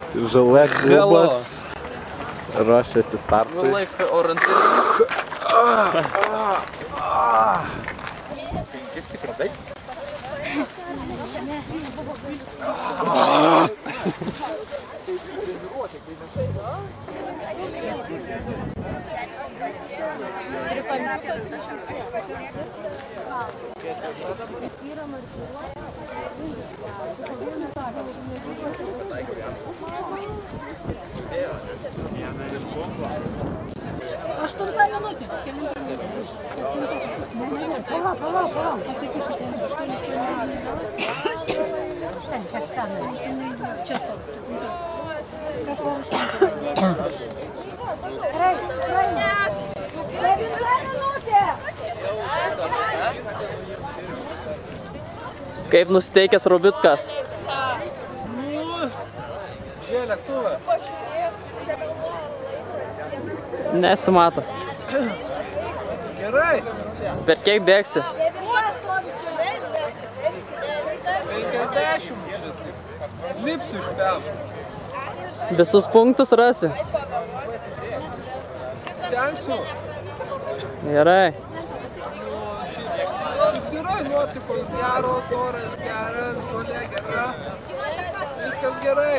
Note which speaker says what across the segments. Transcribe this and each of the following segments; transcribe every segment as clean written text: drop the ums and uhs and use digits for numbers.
Speaker 1: Žalė klubas ruošiasi startui.
Speaker 2: Laik orientirinis.
Speaker 3: Penkis tik radai?
Speaker 4: Aštuntą minutę. Palauk. Čia stovi. Kas buvo aštuntą?
Speaker 2: Kaip nusiteikęs Robickas?
Speaker 3: Žiūrė lėktuvą.
Speaker 2: Nesimato.
Speaker 3: Gerai.
Speaker 2: Per kiek bėgsi?
Speaker 3: 50. Lipsiu iš pėm.
Speaker 2: Visus punktus rasi?
Speaker 3: Stengsiu.
Speaker 2: Gerai.
Speaker 3: Gerai, nuotaikos geros, oras geras, žolė gera. Viskas gerai.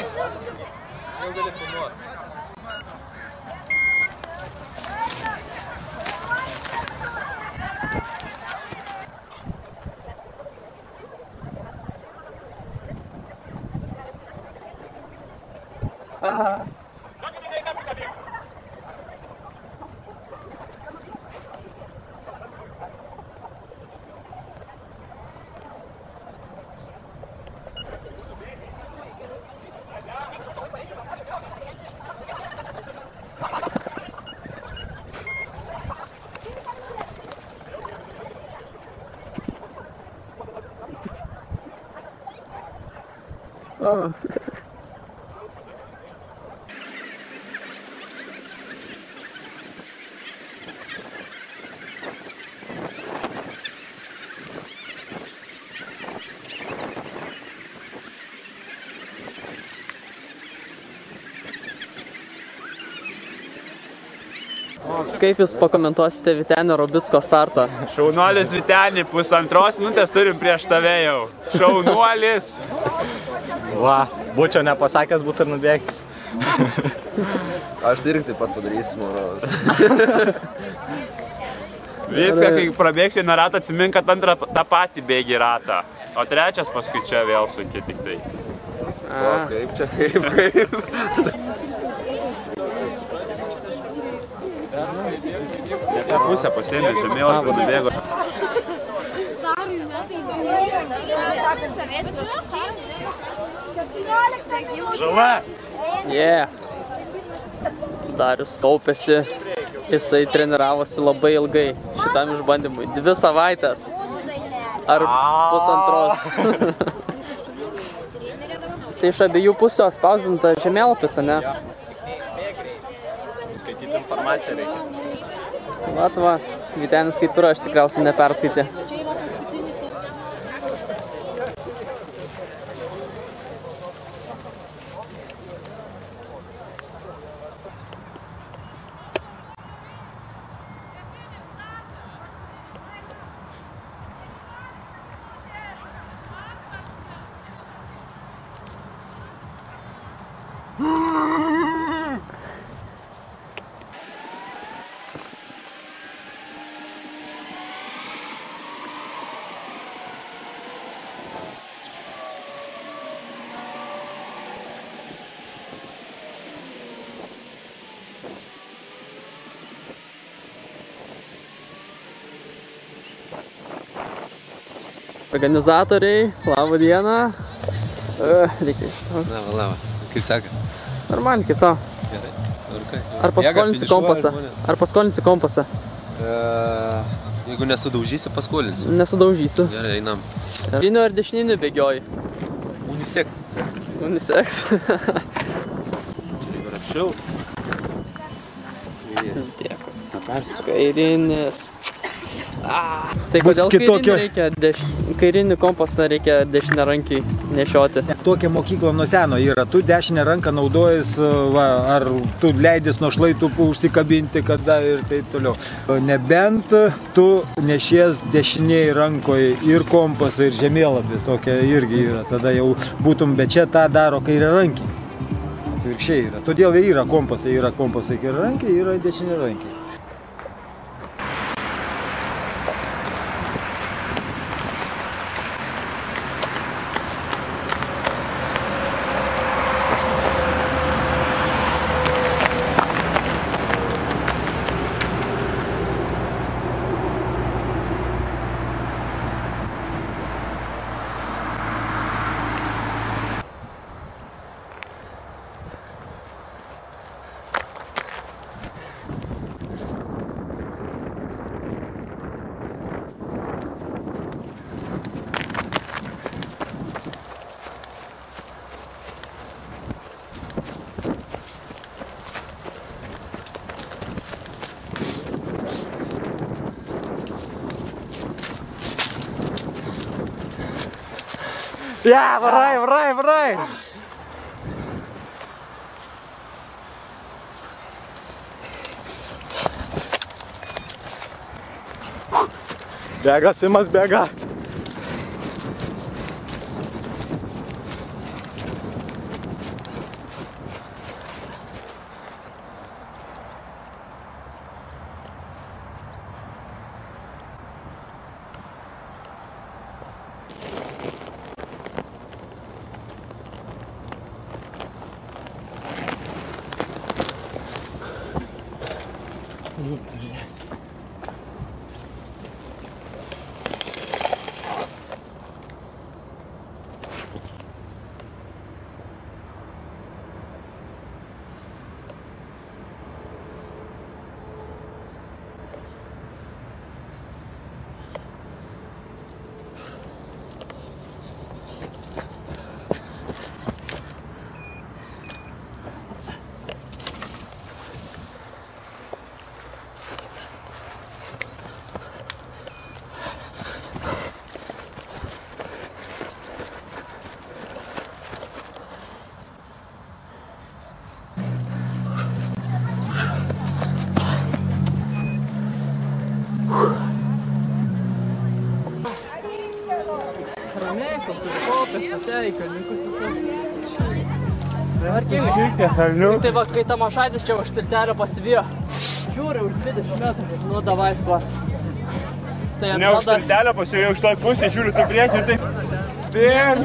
Speaker 3: Jau gali filmuoti.
Speaker 2: Oh. Kaip jūs pakomentuosite Vytenio Robicko startą?
Speaker 5: Šaunuolis Vytenį, 1,5 minutės turim prieš tave jau. Šaunuolis.
Speaker 1: Va, būčiau nepasakęs, būtų ir nubėgęs.
Speaker 6: Aš tai irgi taip pat padarysiu, manau.
Speaker 5: Viską, kai prabėgsi nuo rato, atsimink, kad antrą tą patį bėgi ratą. O trečias paskui čia vėl sunkiai tik tai.
Speaker 6: O, kaip čia, kaip.
Speaker 5: Tą pusę pasėmė, žemėlapį nubėgo. Žala!
Speaker 2: Yeah. Darius kaupėsi, jisai treniravosi labai ilgai šitam išbandymui. 2 savaitės ar pusantros. Tai iš abiejų pusių spausdinta žemėlapis, ne?
Speaker 1: Skaityti informaciją reikia.
Speaker 2: Va, Vytenis kaip ir aš tikriausiai neperskaitė. Organizatoriai, labą dieną. Reikia iš to.
Speaker 6: Lava. Kaip seka?
Speaker 2: Normaliai, kaip to.
Speaker 6: Gerai.
Speaker 2: Ar paskolinsi kompasą? Ar paskolinsi kompasą?
Speaker 6: Jeigu nesudaužysiu, paskolinsiu.
Speaker 2: Nesudaužysiu.
Speaker 6: Gerai, einam.
Speaker 2: Kairiniu ar dešininiu bėgioji?
Speaker 6: Unisex.
Speaker 2: Unisex.
Speaker 6: Čia rašiau.
Speaker 2: Tiek. Kairinis. Tai kodėl
Speaker 1: kitokio-
Speaker 2: kairinį kompasą reikia dešiniarankiai nešioti?
Speaker 7: Tokia mokykla nuo seno yra. Tu dešinę ranką naudojas, ar tu leidys nuo šlaitų užsikabinti kada ir taip toliau. Nebent tu nešies dešiniai rankoje ir kompasą, ir žemėlapį. Tokia irgi yra. Tada jau būtum, bet čia tą daro kairė rankiai. Atvirkščiai yra. Todėl ir yra kompasai kairė rankiai, yra dešinė rankiai.
Speaker 1: Ja, varai! Bėga, Simas bėga.
Speaker 2: Tai va, kai Tamašaitis čia už tiltelio pasivijo, žiūri už 20 metrų, nu davai skvast.
Speaker 5: Ne už tiltelio pasivijo, už toj pusį, žiūriu tu priekį, tai... Bėg!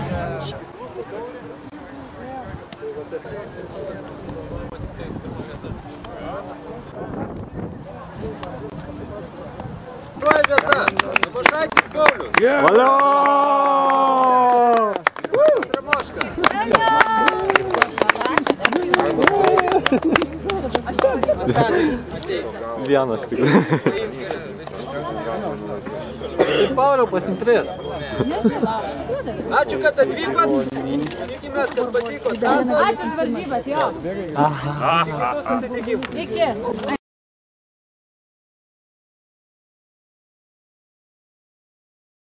Speaker 3: Tamašaitis Paulius.
Speaker 1: Valio! Vienas tik.
Speaker 2: Pauliau pasintrės.
Speaker 3: Ačiū, kad atvykot. Tikimės, kad patiko.
Speaker 4: Ačiū už varžybas, jo. Iki.